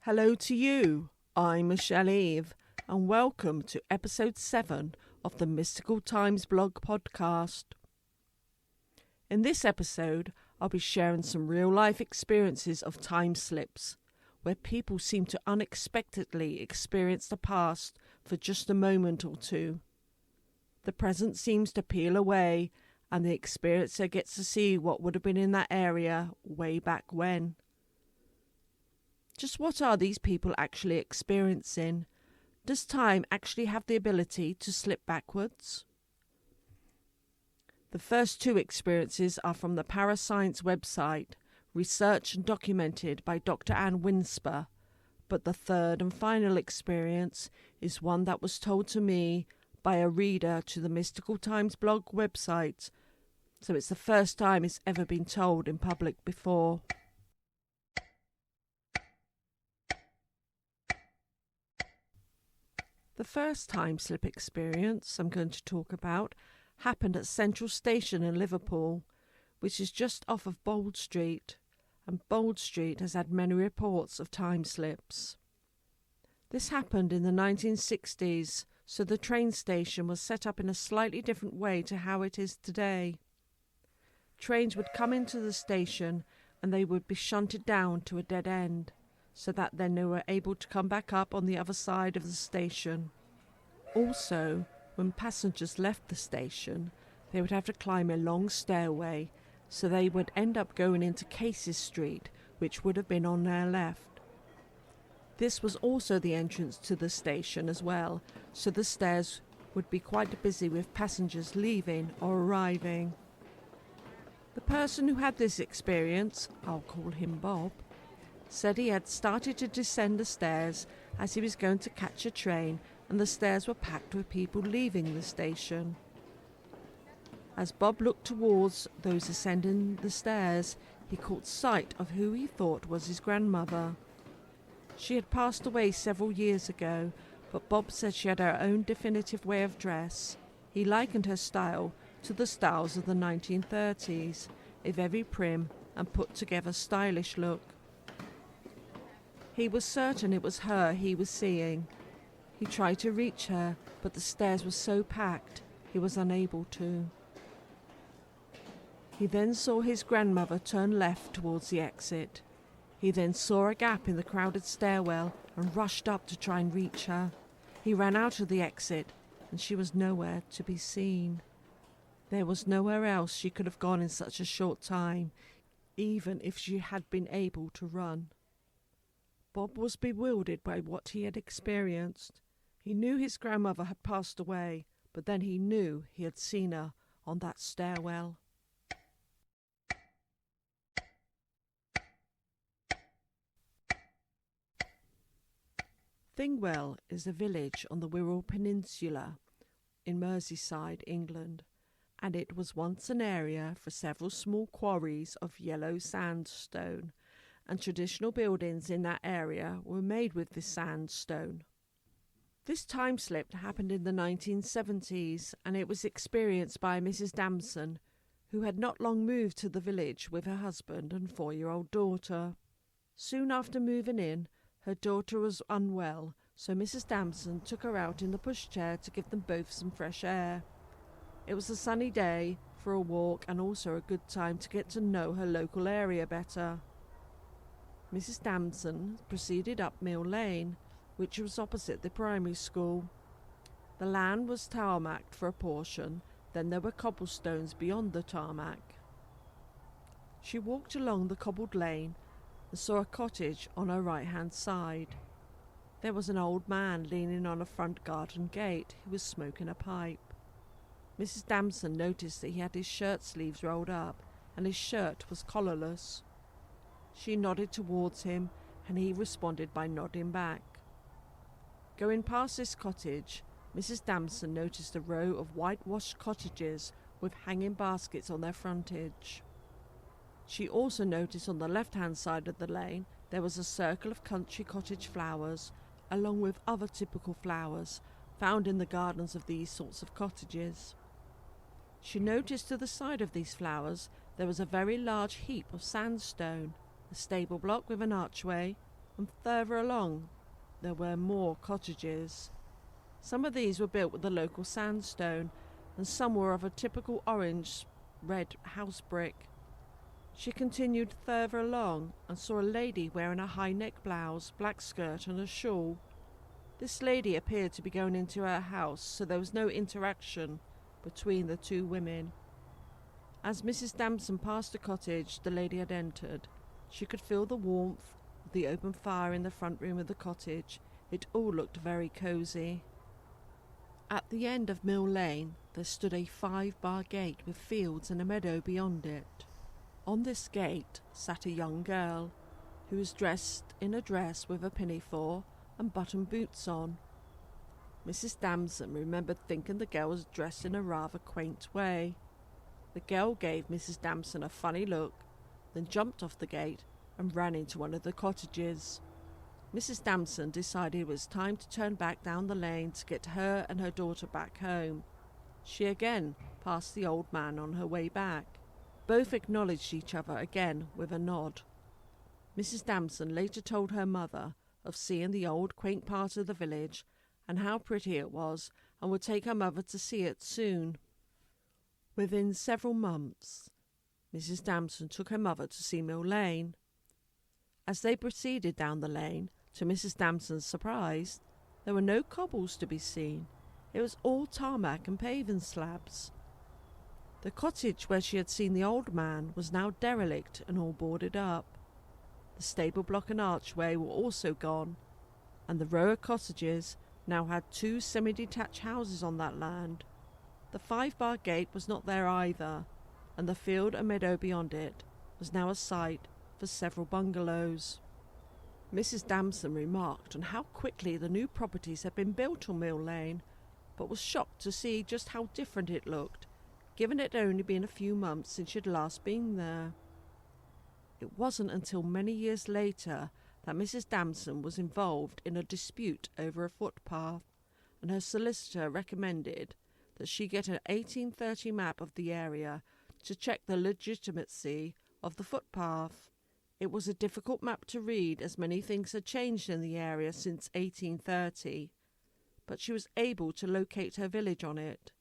Hello to you. I'm Michelle Eve, and welcome to episode 7 of the Mystical Times blog podcast. In this episode, I'll be sharing some real-life experiences of time slips, where people seem to unexpectedly experience the past for just a moment or two. The present seems to peel away, and the experiencer gets to see what would have been in that area way back when. Just what are these people actually experiencing? Does time actually have the ability to slip backwards? The first two experiences are from the Parascience website, researched and documented by Dr. Anne Winsper, but the third and final experience is one that was told to me by a reader to the Mystical Times blog website, so it's the first time it's ever been told in public before. The first time slip experience I'm going to talk about happened at Central Station in Liverpool, which is just off of Bold Street, and Bold Street has had many reports of time slips. This happened in the 1960s, so the train station was set up in a slightly different way to how it is today. Trains would come into the station and they would be shunted down to a dead end, so that then they were able to come back up on the other side of the station. Also, when passengers left the station, they would have to climb a long stairway, so they would end up going into Cases Street, which would have been on their left. This was also the entrance to the station as well, so the stairs would be quite busy with passengers leaving or arriving. The person who had this experience, I'll call him Bob, said he had started to descend the stairs as he was going to catch a train, and the stairs were packed with people leaving the station. As Bob looked towards those ascending the stairs, he caught sight of who he thought was his grandmother. She had passed away several years ago, but Bob said she had her own definitive way of dress. He likened her style to the styles of the 1930s, a very prim and put-together stylish look. He was certain it was her he was seeing. He tried to reach her, but the stairs were so packed he was unable to. He then saw his grandmother turn left towards the exit. He then saw a gap in the crowded stairwell and rushed up to try and reach her. He ran out of the exit, and she was nowhere to be seen. There was nowhere else she could have gone in such a short time, even if she had been able to run. Bob was bewildered by what he had experienced. He knew his grandmother had passed away, but then he knew he had seen her on that stairwell. Thingwell is a village on the Wirral Peninsula in Merseyside, England, and it was once an area for several small quarries of yellow sandstone, and traditional buildings in that area were made with this sandstone. This time slip happened in the 1970s, and it was experienced by Mrs. Damson, who had not long moved to the village with her husband and 4-year-old daughter. Soon after moving in, her daughter was unwell, so Mrs. Damson took her out in the pushchair to give them both some fresh air. It was a sunny day for a walk and also a good time to get to know her local area better. Mrs. Damson proceeded up Mill Lane, which was opposite the primary school. The land was tarmacked for a portion, then there were cobblestones beyond the tarmac. She walked along the cobbled lane and saw a cottage on her right-hand side. There was an old man leaning on a front garden gate who was smoking a pipe. Mrs. Damson noticed that he had his shirt sleeves rolled up and his shirt was collarless. She nodded towards him, and he responded by nodding back. Going past this cottage, Mrs. Damson noticed a row of whitewashed cottages with hanging baskets on their frontage. She also noticed on the left-hand side of the lane there was a circle of country cottage flowers, along with other typical flowers found in the gardens of these sorts of cottages. She noticed to the side of these flowers there was a very large heap of sandstone, a stable block with an archway, a and further along there were more cottages. Some of these were built with the local sandstone, and some were of a typical orange-red house brick. She continued further along and saw a lady wearing a high-neck blouse, black skirt and a shawl. This lady appeared to be going into her house, so there was no interaction between the two women. As Mrs. Damson passed the cottage the lady had entered, she could feel the warmth of the open fire in the front room of the cottage. It all looked very cosy. At the end of Mill Lane there stood a 5-bar gate with fields and a meadow beyond it. On this gate sat a young girl, who was dressed in a dress with a pinafore and button boots on. Mrs. Damson remembered thinking the girl was dressed in a rather quaint way. The girl gave Mrs. Damson a funny look, then jumped off the gate and ran into one of the cottages. Mrs. Damson decided it was time to turn back down the lane to get her and her daughter back home. She again passed the old man on her way back. Both acknowledged each other again with a nod. Mrs. Damson later told her mother of seeing the old quaint part of the village and how pretty it was, and would take her mother to see it soon. Within several months, Mrs. Damson took her mother to see Mill Lane. As they proceeded down the lane, to Mrs. Damson's surprise, there were no cobbles to be seen. It was all tarmac and paving slabs. The cottage where she had seen the old man was now derelict and all boarded up. The stable block and archway were also gone, and the row of cottages now had 2 semi-detached houses on that land. The 5-bar gate was not there either, and the field and meadow beyond it was now a site for several bungalows. Mrs. Damson remarked on how quickly the new properties had been built on Mill Lane, but was shocked to see just how different it looked, given it had only been a few months since she had last been there. It wasn't until many years later that Mrs. Damson was involved in a dispute over a footpath, and her solicitor recommended that she get an 1830 map of the area to check the legitimacy of the footpath. It was a difficult map to read, as many things had changed in the area since 1830, but she was able to locate her village on it,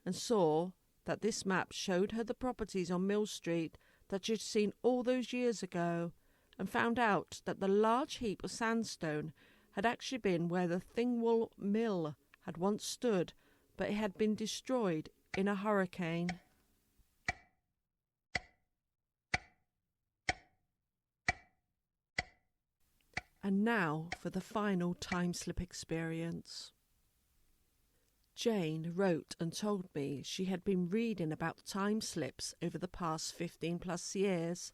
and saw that this map showed her the properties on Mill Street that she had seen all those years ago, and found out that the large heap of sandstone had actually been where the Thingwall Mill had once stood, but it had been destroyed in a hurricane. And now for the final time slip experience. Jane wrote and told me she had been reading about time slips over the past 15 plus years,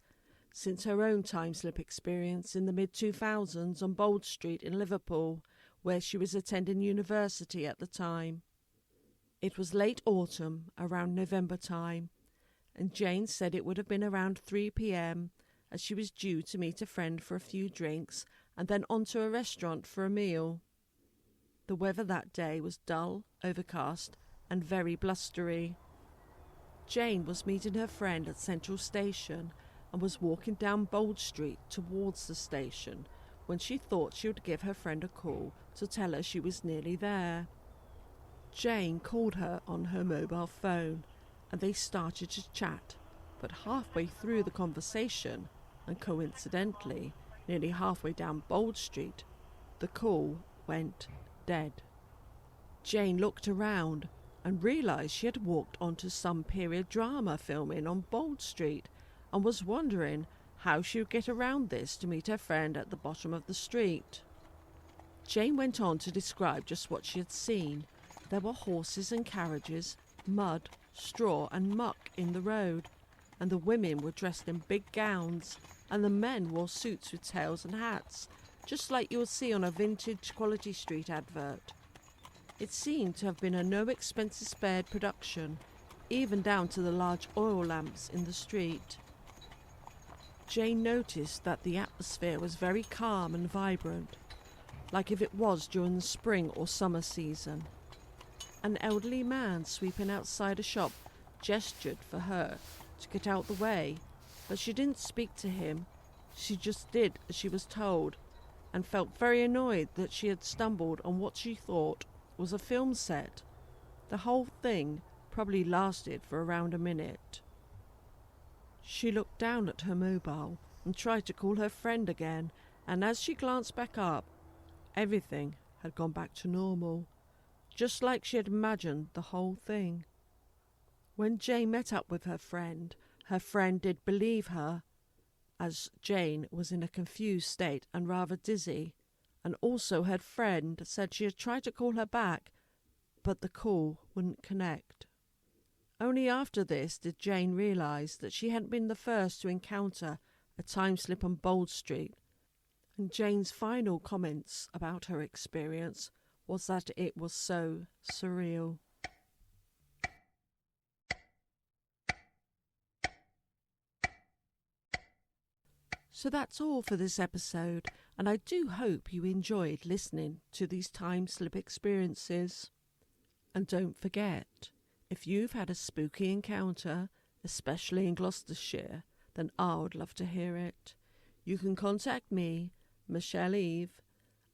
since her own time slip experience in the mid-2000s on Bold Street in Liverpool, where she was attending university at the time. It was late autumn, around November time, and Jane said it would have been around 3 p.m, as she was due to meet a friend for a few drinks and then on to a restaurant for a meal. The weather that day was dull, overcast, and very blustery. Jane was meeting her friend at Central Station and was walking down Bold Street towards the station when she thought she would give her friend a call to tell her she was nearly there. Jane called her on her mobile phone, and they started to chat, but halfway through the conversation, and coincidentally nearly halfway down Bold Street, the call went dead. Jane looked around and realised she had walked onto some period drama filming on Bold Street, and was wondering how she would get around this to meet her friend at the bottom of the street. Jane went on to describe just what she had seen. There were horses and carriages, mud, straw and muck in the road, and the women were dressed in big gowns, and the men wore suits with tails and hats, just like you would see on a vintage Quality Street advert. It seemed to have been a no expenses spared production, even down to the large oil lamps in the street. Jane noticed that the atmosphere was very calm and vibrant, like if it was during the spring or summer season. An elderly man sweeping outside a shop gestured for her to get out the way, but she didn't speak to him. She just did as she was told, and felt very annoyed that she had stumbled on what she thought was a film set. The whole thing probably lasted for around a minute. She looked down at her mobile and tried to call her friend again, and as she glanced back up, everything had gone back to normal, just like she had imagined the whole thing. When Jane met up with her friend did believe her, as Jane was in a confused state and rather dizzy, and also her friend said she had tried to call her back, but the call wouldn't connect. Only after this did Jane realise that she hadn't been the first to encounter a time slip on Bold Street, and Jane's final comments about her experience was that it was so surreal. So that's all for this episode, and I do hope you enjoyed listening to these time slip experiences. And don't forget, if you've had a spooky encounter, especially in Gloucestershire, then I would love to hear it. You can contact me, Michelle Eve,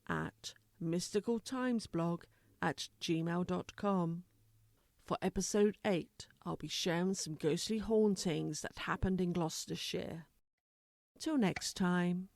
at mysticaltimesblog@gmail.com. For episode 8, I'll be sharing some ghostly hauntings that happened in Gloucestershire. Till next time.